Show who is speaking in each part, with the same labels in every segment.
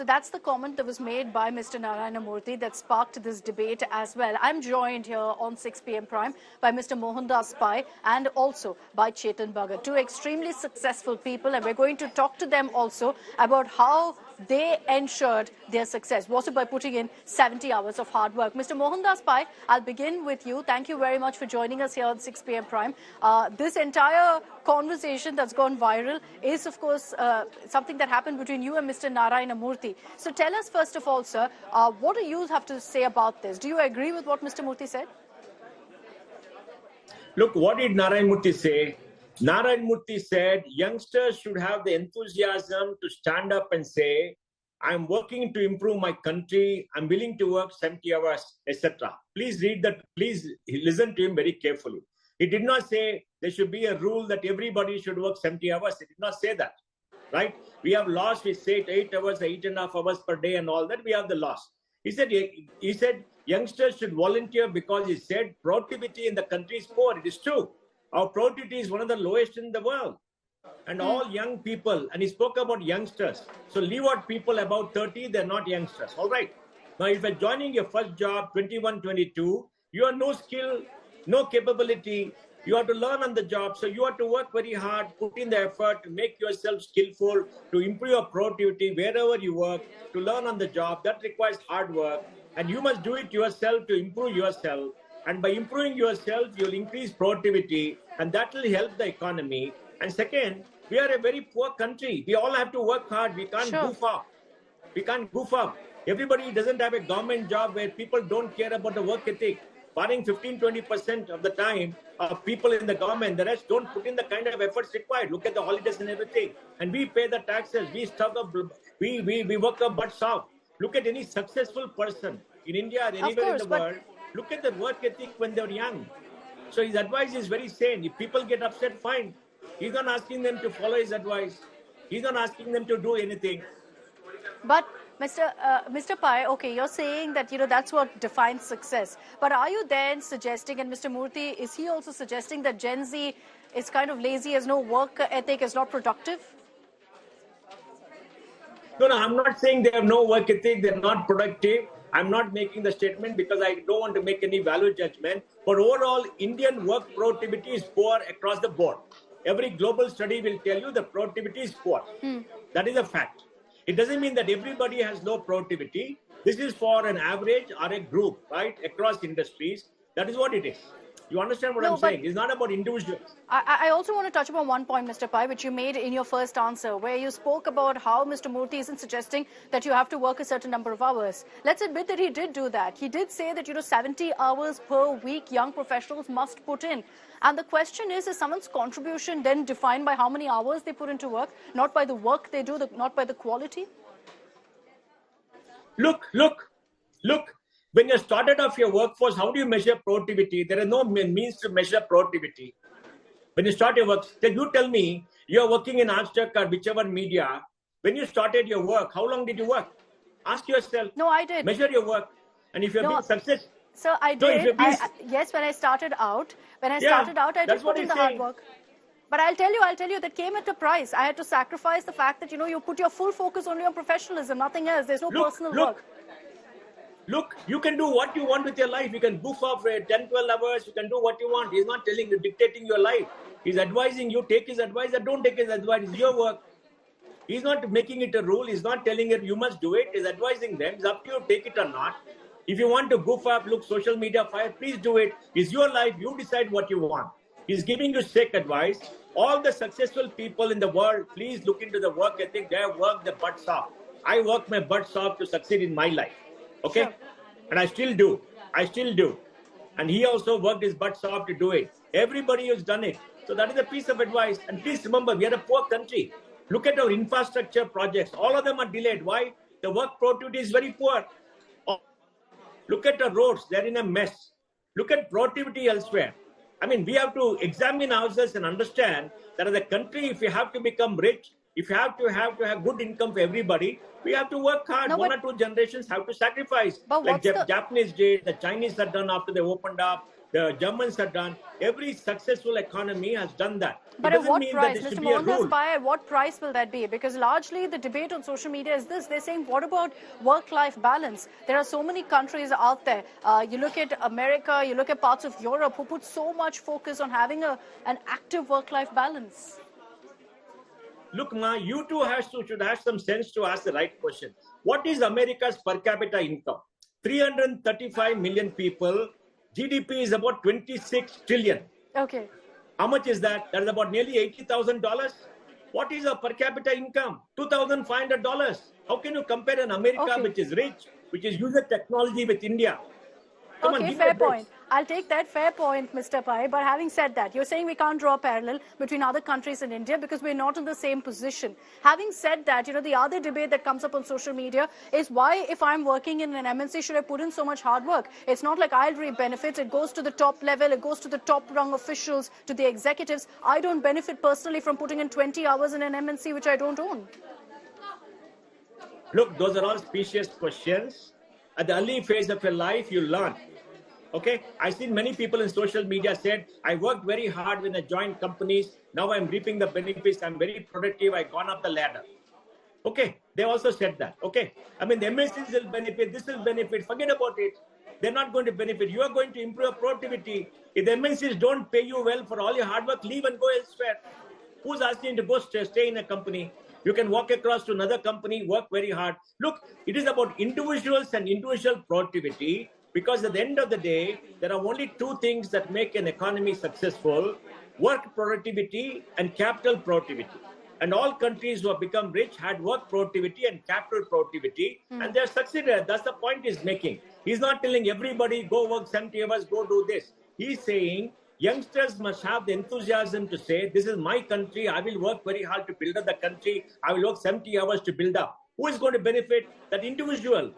Speaker 1: So that's the comment that was made by Mr. Narayana Murthy that sparked this debate as well. I'm joined here on 6 p.m. Prime by Mr. Mohandas Pai and also by Chetan, Bhagat, two extremely successful people, and we're going to talk to them also about how they ensured their success. Was it by putting in 70 hours of hard work? Mr. Mohandas Pai, I'll begin with you. Thank you very much for joining us here on 6 p.m. Prime. This entire conversation that's gone viral is, of course, something that happened between you and Mr. Narayana Murthy. So tell us, first of all, sir, what do you have to say about this? Do you agree with what Mr. Murthy said?
Speaker 2: Look, what did Narayan Murthy say? Narayan Murthy said youngsters should have the enthusiasm to stand up and say, I'm working to improve my country, I'm willing to work 70 hours, etc. Please read that, please listen to him very carefully. He did not say there should be a rule that everybody should work 70 hours. He did not say that, right? We have lost, we say 8 hours, 8.5 hours per day and all that, we have the loss. He said youngsters should volunteer because he said productivity in the country is poor. It is true. Our productivity is one of the lowest in the world. And all young people, and he spoke about youngsters. So leave out people about 30, they're not youngsters. All right. Now, if you're joining your first job, 21, 22, you have no skill, no capability. You have to learn on the job. So you have to work very hard, put in the effort to make yourself skillful, to improve your productivity wherever you work, to learn on the job. That requires hard work. And you must do it yourself to improve yourself. And by improving yourself, you'll increase productivity, and that will help the economy. And second, we are a very poor country. We all have to work hard. We can't goof up. We can't goof up. Everybody doesn't have a government job where people don't care about the work ethic. Barring 15-20% of the time, people in the government, the rest don't put in the kind of efforts required. Look at the holidays and everything. And we pay the taxes. We stuff up. We work our butts off. Look at any successful person in India or anywhere in the world. Look at the work ethic when they're young. So his advice is very sane. If people get upset, fine. He's not asking them to follow his advice. He's not asking them to do anything.
Speaker 1: But Mr. Pai, okay, you're saying that, that's what defines success. But are you then suggesting, and Mr. Murthy, is he also suggesting that Gen Z is kind of lazy, has no work ethic, is not productive?
Speaker 2: No, I'm not saying they have no work ethic, they're not productive. I'm not making the statement because I don't want to make any value judgment. But overall, Indian work productivity is poor across the board. Every global study will tell you the productivity is poor. That is a fact. It doesn't mean that everybody has low productivity. This is for an average or a group, right? Across industries. That is what it is. You understand what I'm saying? It's not about individuals.
Speaker 1: I also want to touch upon one point, Mr. Pai, which you made in your first answer, where you spoke about how Mr. Murthy isn't suggesting that you have to work a certain number of hours. Let's admit that he did do that. He did say that, 70 hours per week young professionals must put in. And the question is someone's contribution then defined by how many hours they put into work, not by the work they do, not by the quality?
Speaker 2: Look. When you started off your workforce, how do you measure productivity? There are no means to measure productivity. When you start your work, then you tell me you're working in Aztec or whichever media. When you started your work, how long did you work? Ask yourself.
Speaker 1: No, I did.
Speaker 2: Measure your work. And if you're being successful.
Speaker 1: So I did. Yes, when I started out, I did put in the hard work. But I'll tell you, that came at a price. I had to sacrifice the fact that, you put your full focus only on professionalism, nothing else. There's no personal work.
Speaker 2: Look, you can do what you want with your life. You can goof off for 10, 12 hours. You can do what you want. He's not telling you, dictating your life. He's advising you, take his advice or don't take his advice. It's your work. He's not making it a rule. He's not telling you, you must do it. He's advising them. It's up to you, take it or not. If you want to goof up, look, social media fire, please do it. It's your life. You decide what you want. He's giving you sick advice. All the successful people in the world, please look into the work ethic. They have worked their butts off. I work my butts off to succeed in my life. Okay? Sure. And I still do. And he also worked his butts off to do it. Everybody has done it. So that is a piece of advice. And please remember, we are a poor country. Look at our infrastructure projects. All of them are delayed. Why? The work productivity is very poor. Look at the roads. They're in a mess. Look at productivity elsewhere. I mean, we have to examine ourselves and understand that as a country, if we have to become rich, if you have to have good income for everybody, we have to work hard. One or two generations have to sacrifice. But like Japanese did, the Chinese had done after they opened up. The Germans have done. Every successful economy has done that.
Speaker 1: But
Speaker 2: It
Speaker 1: at
Speaker 2: doesn't
Speaker 1: what
Speaker 2: mean that
Speaker 1: price,
Speaker 2: there should
Speaker 1: Mr.
Speaker 2: be a
Speaker 1: Mohandas
Speaker 2: rule.
Speaker 1: Pai, at what price will that be? Because largely the debate on social media is this. They're saying, what about work-life balance? There are so many countries out there. You look at America, you look at parts of Europe who put so much focus on having an active work-life balance.
Speaker 2: Look, Ma, you too should have some sense to ask the right question. What is America's per capita income? 335 million people. GDP is about 26 trillion.
Speaker 1: Okay.
Speaker 2: How much is that? That is about nearly $80,000. What is a per capita income? $2,500. How can you compare an America which is rich, which is using technology with India? Come on,
Speaker 1: Okay,
Speaker 2: give me a
Speaker 1: fair
Speaker 2: break.
Speaker 1: point. I'll take that fair point, Mr. Pai. But having said that, you're saying we can't draw a parallel between other countries and India because we're not in the same position. Having said that, the other debate that comes up on social media is why, if I'm working in an MNC, should I put in so much hard work? It's not like I'll reap benefits. It goes to the top level. It goes to the top rung officials, to the executives. I don't benefit personally from putting in 20 hours in an MNC, which I don't own.
Speaker 2: Look, those are all specious questions. At the early phase of your life, you learn. Okay, I've seen many people in social media said, I worked very hard when I joined companies. Now I'm reaping the benefits. I'm very productive. I've gone up the ladder. Okay, they also said that. Okay, I mean, the MNCs will benefit. This will benefit. Forget about it. They're not going to benefit. You are going to improve productivity. If the MNCs don't pay you well for all your hard work, leave and go elsewhere. Who's asking you to go stay in a company? You can walk across to another company, work very hard. Look, it is about individuals and individual productivity. Because at the end of the day, there are only two things that make an economy successful: work productivity and capital productivity. And all countries who have become rich had work productivity and capital productivity, and they have succeeded. That's the point he's making. He's not telling everybody, go work 70 hours, go do this. He's saying youngsters must have the enthusiasm to say, this is my country, I will work very hard to build up the country, I will work 70 hours to build up. Who is going to benefit? That individual.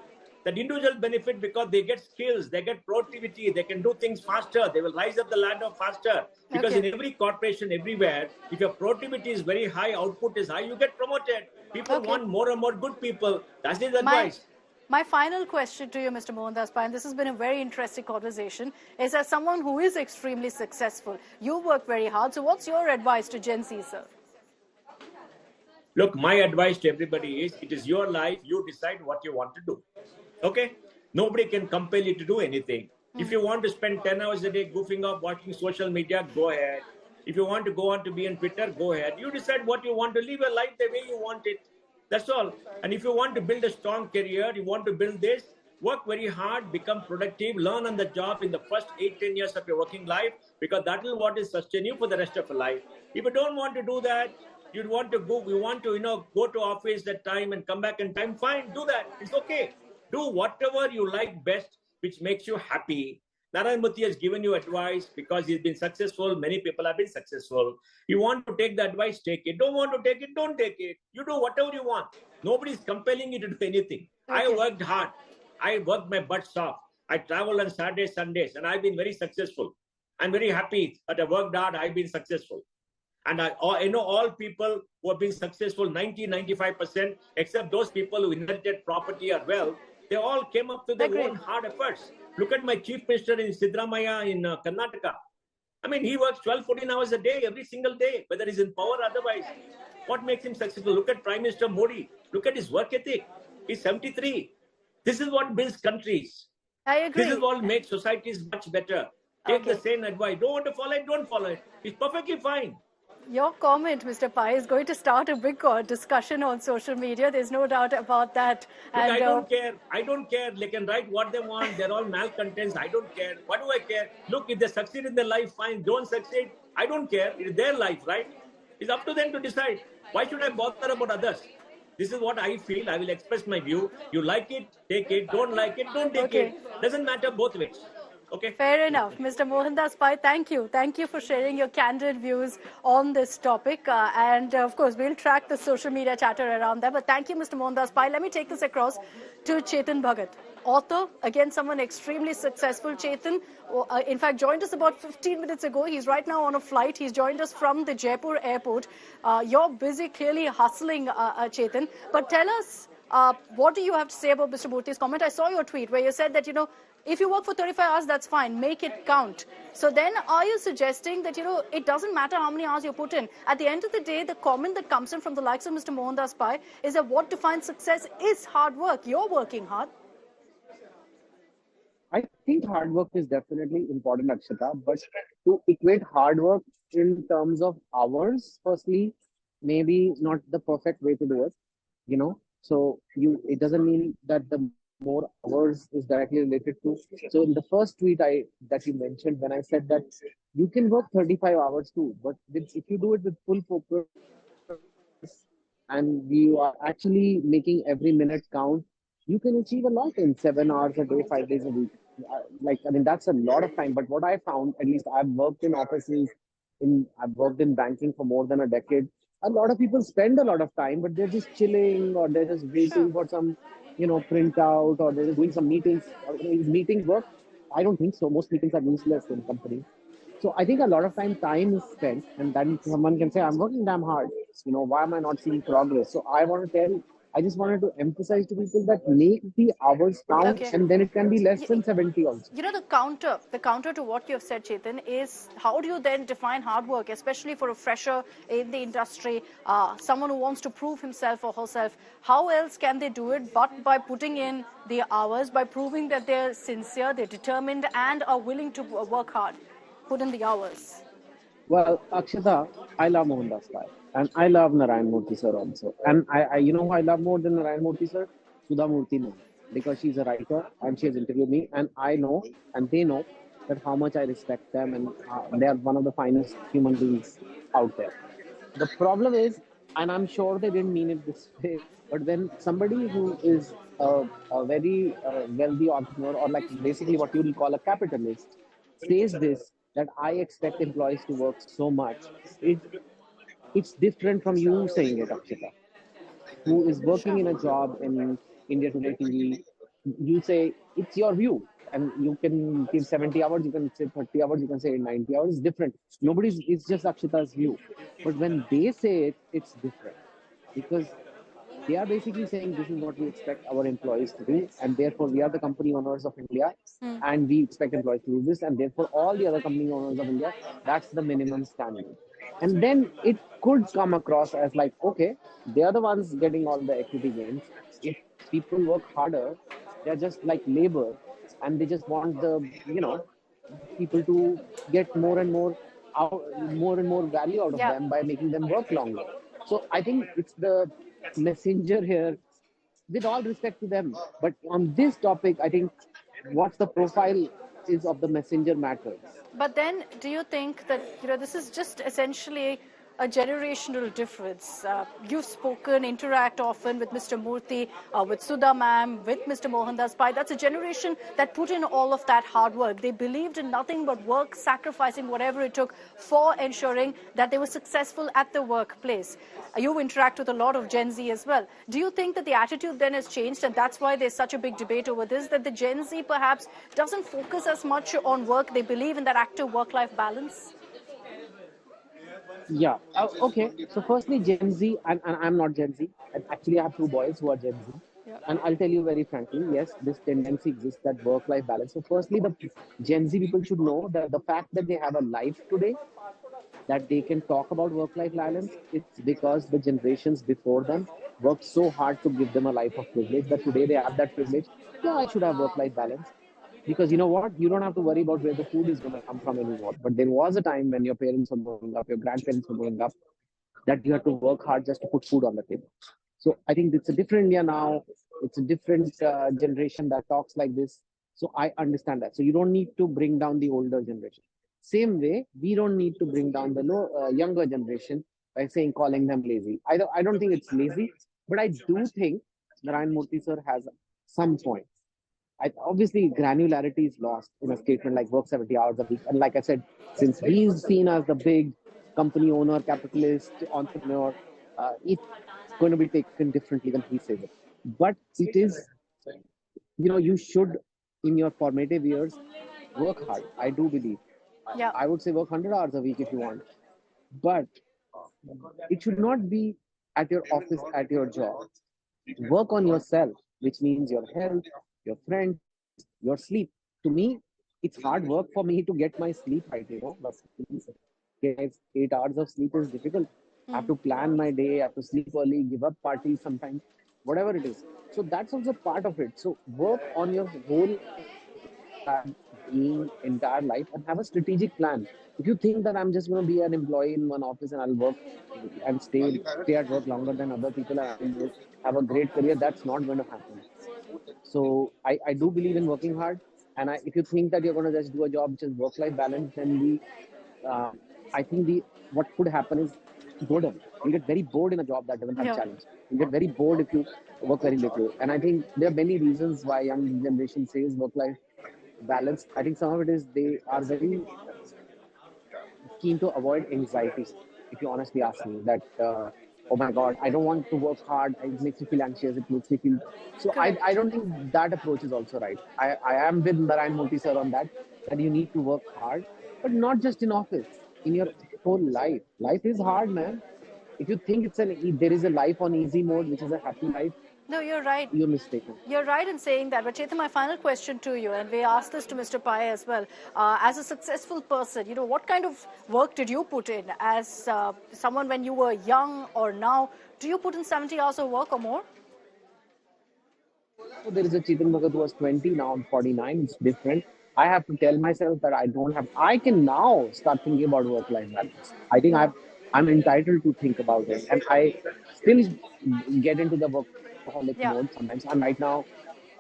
Speaker 2: That individual benefit because they get skills, they get productivity, they can do things faster, they will rise up the ladder faster. Because in every corporation, everywhere, if your productivity is very high, output is high, you get promoted. People want more and more good people. That's his advice.
Speaker 1: My final question to you, Mr. Mohandas Pai, and this has been a very interesting conversation, is as someone who is extremely successful, you work very hard, so what's your advice to Gen Z, sir?
Speaker 2: Look, my advice to everybody is, it is your life, you decide what you want to do. Okay? Nobody can compel you to do anything. If you want to spend 10 hours a day goofing off, watching social media, go ahead. If you want to go on to be on Twitter, go ahead. You decide what you want to live your life the way you want it. That's all. And if you want to build a strong career, you want to build this, work very hard, become productive, learn on the job in the first 8-10 years of your working life, because that is what will sustain you for the rest of your life. If you don't want to do that, you want to go to office at time and come back in time, fine, do that. It's okay. Do whatever you like best, which makes you happy. Narayan Murthy has given you advice because he's been successful. Many people have been successful. You want to take the advice, take it. Don't want to take it, don't take it. You do whatever you want. Nobody's compelling you to do anything. Okay. I worked hard. I worked my butts off. I traveled on Saturdays, Sundays, and I've been very successful. I'm very happy that I worked hard. I've been successful. And I know all people who have been successful, 90-95%, except those people who inherited property or wealth, they all came up to their own hard efforts. Look at my chief minister in Siddaramaiah in Karnataka. I mean, he works 12-14 hours a day, every single day, whether he's in power or otherwise. What makes him successful? Look at Prime Minister Modi. Look at his work ethic. He's 73. This is what builds countries.
Speaker 1: I agree.
Speaker 2: This is what makes societies much better. Take the same advice. Don't want to follow it, don't follow it. It's perfectly fine.
Speaker 1: Your comment, Mr. Pai, is going to start a big discussion on social media. There's no doubt about that.
Speaker 2: Look, and I don't care. I don't care. They can write what they want. They're all malcontents. I don't care. What do I care? Look, if they succeed in their life, fine. Don't succeed, I don't care. It's their life, right? It's up to them to decide. Why should I bother about others? This is what I feel. I will express my view. You like it, take it. Don't like it, don't take it. Doesn't matter both ways. Okay.
Speaker 1: Fair enough. Mr. Mohandas Pai, thank you. Thank you for sharing your candid views on this topic. And of course, we'll track the social media chatter around that. But thank you, Mr. Mohandas Pai. Let me take this across to Chetan Bhagat. Author, again, someone extremely successful. Chetan, in fact, joined us about 15 minutes ago. He's right now on a flight. He's joined us from the Jaipur airport. You're busy, clearly hustling, Chetan. But tell us, What do you have to say about Mr. Murthy's comment? I saw your tweet where you said that, if you work for 35 hours, that's fine. Make it count. So then are you suggesting that, it doesn't matter how many hours you put in? At the end of the day, the comment that comes in from the likes of Mr. Mohandas Pai is that what defines success is hard work. You're working hard.
Speaker 3: I think hard work is definitely important, Akshata, but to equate hard work in terms of hours, firstly, maybe not the perfect way to do it, you know. So it doesn't mean that the more hours is directly related to. So in the first tweet that you mentioned, when I said that you can work 35 hours too, but if you do it with full focus and you are actually making every minute count, you can achieve a lot in 7 hours a day, 5 days a week. I mean, that's a lot of time. But what I found, at least I've worked in offices, I've worked in banking for more than a decade. A lot of people spend a lot of time, but they're just chilling or they're just
Speaker 1: Sure.
Speaker 3: waiting for some, printout, or they're just doing some meetings. Is meeting work? I don't think so. Most meetings are useless in companies. So I think a lot of time is spent, and then someone can say, "I'm working damn hard. Why am I not seeing progress?" So I just wanted to emphasize to people that make the hours count,
Speaker 1: Okay.
Speaker 3: and then it can be less
Speaker 1: Y-
Speaker 3: than 70 also.
Speaker 1: the counter to what you've said, Chetan, is how do you then define hard work, especially for a fresher in the industry, someone who wants to prove himself or herself? How else can they do it but by putting in the hours, by proving that they're sincere, they're determined, and are willing to work hard, put in the hours?
Speaker 3: Well, Akshata, I love Mohandas Pai, and I love Narayan Murthy sir also. And who I love more than Narayan Murthy sir? Sudha Murthy ma'am, because she's a writer and she has interviewed me, and I know and they know that how much I respect them, and they are one of the finest human beings out there. The problem is, and I'm sure they didn't mean it this way, but when somebody who is a very wealthy entrepreneur, or like basically what you will call a capitalist, says this, that I expect employees to work so much, it it's different from you saying it, Akshita, who is working
Speaker 1: Sure.
Speaker 3: in a job in India Today TV. You say it's your view, and you can give 70 hours, you can say 30 hours, you can say 90 hours. It's different. It's just Akshita's view. But when they say it, it's different because they are basically saying this is what we expect our employees to do, and therefore we are the company owners of India, and we expect employees to do this, and therefore all the other company owners of India, that's the minimum standard. And then it could come across as like, okay, they are the ones getting all the equity gains. If people work harder, they're just like labor, and they just want people to get more and more value out of
Speaker 1: Yeah.
Speaker 3: them by making them work longer. So I think it's the messenger here, with all respect to them. But on this topic, I think what's the profile is of the messenger matters.
Speaker 1: But then, do you think that this is just essentially a generational difference? You've spoken, interact often with Mr. Murthy, with Sudha ma'am, with Mr. Mohandas Pai. That's a generation that put in all of that hard work. They believed in nothing but work, sacrificing whatever it took for ensuring that they were successful at the workplace. You interact with a lot of Gen Z as well. Do you think that the attitude then has changed, and that's why there's such a big debate over this, that the Gen Z perhaps doesn't focus as much on work, they believe in that active work-life balance?
Speaker 3: Yeah. Okay. So firstly, Gen Z, and I'm not Gen Z. And actually, I have two boys who are Gen Z.
Speaker 1: Yeah.
Speaker 3: And I'll tell you very frankly, yes, this tendency exists, that work-life balance. So firstly, the Gen Z people should know that the fact that they have a life today, that they can talk about work-life balance, it's because the generations before them worked so hard to give them a life of privilege, that today they have that privilege. Yeah, I should have work-life balance. Because you know what? You don't have to worry about where the food is going to come from anymore. But there was a time when your parents were growing up, your grandparents were growing up, that you had to work hard just to put food on the table. So I think it's a different India now. It's a different generation that talks like this. So I understand that. So you don't need to bring down the older generation. Same way, we don't need to bring down the younger generation by calling them lazy. I don't think it's lazy, but I do think Narayan Murthy sir has some points. Obviously, granularity is lost in a statement like work 70 hours a week. And like I said, since he's seen as the big company owner, capitalist, entrepreneur, it's going to be taken differently when he says it. But it is, you should, in your formative years, work hard. I do believe.
Speaker 1: Yeah.
Speaker 3: I would say work 100 hours a week if you want. But it should not be at your office, at your job. Work on yourself, which means your health, your friends, your sleep. To me, it's hard work for me to get my sleep right, but get 8 hours of sleep is difficult. I have to plan my day, I have to sleep early, give up parties sometimes, whatever it is. So that's also part of it. So work on your whole entire life and have a strategic plan. If you think that I'm just going to be an employee in one office and I'll work and stay at work longer than other people and I'll have a great career, that's not going to happen. So I do believe in working hard. And if you think that you're going to just do a job which is work-life balance, then uh, I think what could happen is boredom. You get very bored in a job that doesn't have
Speaker 1: Yeah.
Speaker 3: challenge. You get very bored if you work very little. And I think there are many reasons why young generation says work-life balance. I think some of it is they are very keen to avoid anxiety. If you honestly ask me, that oh my god, I don't want to work hard. It makes me feel anxious. It makes me feel so. I
Speaker 1: Correct.
Speaker 3: don't think that approach is also right. I am with Narayan Murthy sir on that. That you need to work hard, but not just in office. In your whole life, life is hard, man. If you think there is a life on easy mode, which is a happy life,
Speaker 1: No, you're right.
Speaker 3: you're mistaken.
Speaker 1: You're right in saying that. But Chetan, my final question to you, and we asked this to Mr. Pai as well. As a successful person, what kind of work did you put in as someone when you were young or now? Do you put in 70 hours of work or more?
Speaker 3: So there is a Chetan Bhagat who was 20, now I'm 49. It's different. I have to tell myself that I can now start thinking about work-life balance. I think
Speaker 1: Yeah.
Speaker 3: I'm entitled to think about it. And I still get into the workaholic
Speaker 1: Yeah.
Speaker 3: mode sometimes. And right now,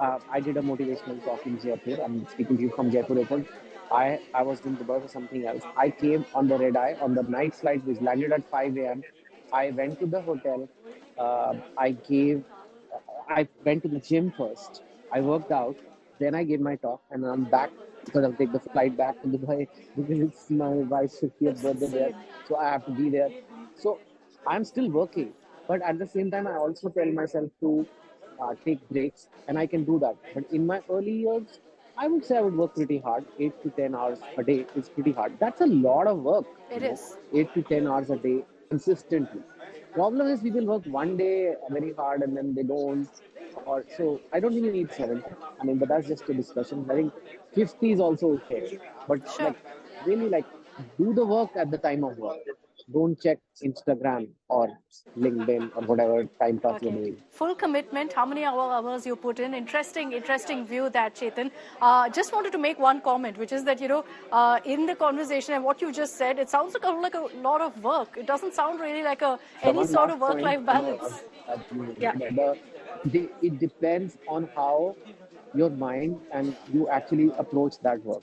Speaker 3: I did a motivational talk in Jaipur. I'm speaking to you from Jaipur Airport. I was in Dubai for something else. I came on the red eye on the night flight, which landed at 5 a.m. I went to the hotel. I went to the gym first. I worked out. Then I gave my talk, and I'm back because I'll take the flight back to Dubai because it's my wife's 50th
Speaker 1: It's
Speaker 3: birthday there.
Speaker 1: insane.
Speaker 3: So I have to be there. So I'm still working, but at the same time, I also tell myself to take breaks, and I can do that. But in my early years, I would say I would work pretty hard. 8 to 10 hours a day is pretty hard. That's a lot of work,
Speaker 1: It is.
Speaker 3: 8 to 10 hours a day consistently. Problem is people work one day very hard and then they don't. Or so I don't think you need 70. I mean, but that's just a discussion. I think 50 is also okay. But
Speaker 1: Sure.
Speaker 3: like really like do the work at the time of work. Don't check Instagram or LinkedIn or whatever time pass you're
Speaker 1: Okay.
Speaker 3: doing.
Speaker 1: Full commitment, how many hours you put in. Interesting view that, Chetan. Just wanted to make one comment, which is that, in the conversation and what you just said, it sounds like a lot of work. It doesn't sound really like
Speaker 3: The
Speaker 1: any
Speaker 3: one
Speaker 1: sort of
Speaker 3: last point,
Speaker 1: work-life balance. Yeah.
Speaker 3: it depends on how your mind and you actually approach that work.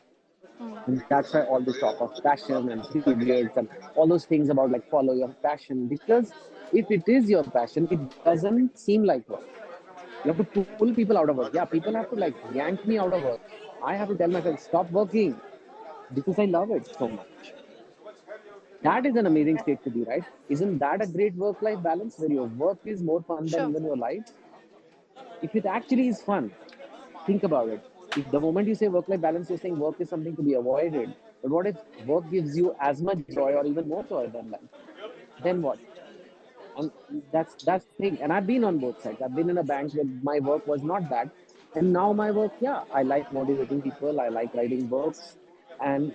Speaker 3: And that's why all this talk of passion and periods and all those things about like follow your passion. Because if it is your passion, it doesn't seem like work. You have to pull people out of work. Yeah, people have to like yank me out of work. I have to tell myself, stop working because I love it so much. That is an amazing state to be, right? Isn't that a great work life balance where your work is more fun than
Speaker 1: Sure.
Speaker 3: even your life? If it actually is fun, think about it. If the moment you say work life balance, you're saying work is something to be avoided. But what if work gives you as much joy or even more joy than life? Then what? And that's the thing. And I've been on both sides. I've been in a bank where my work was not that. And now my work, yeah, I like motivating people, I like writing books. And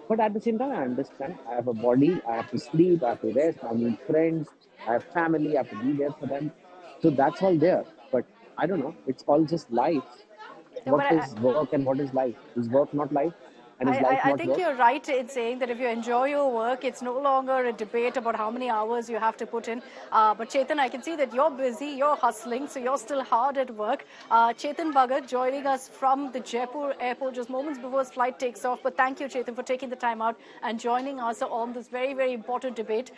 Speaker 3: but at the same time, I understand I have a body, I have to sleep, I have to rest, I need friends, I have family, I have to be there for them. So that's all there. But I don't know, it's all just life.
Speaker 1: No,
Speaker 3: What
Speaker 1: but
Speaker 3: is work and what is life? Is work not life? And is life
Speaker 1: I
Speaker 3: not
Speaker 1: think
Speaker 3: work?
Speaker 1: you're right in saying that if you enjoy your work, it's no longer a debate about how many hours you have to put in. But Chetan, I can see that you're busy, you're hustling, so you're still hard at work. Chetan Bhagat joining us from the Jaipur airport just moments before his flight takes off. But thank you, Chetan, for taking the time out and joining us on this very, very important debate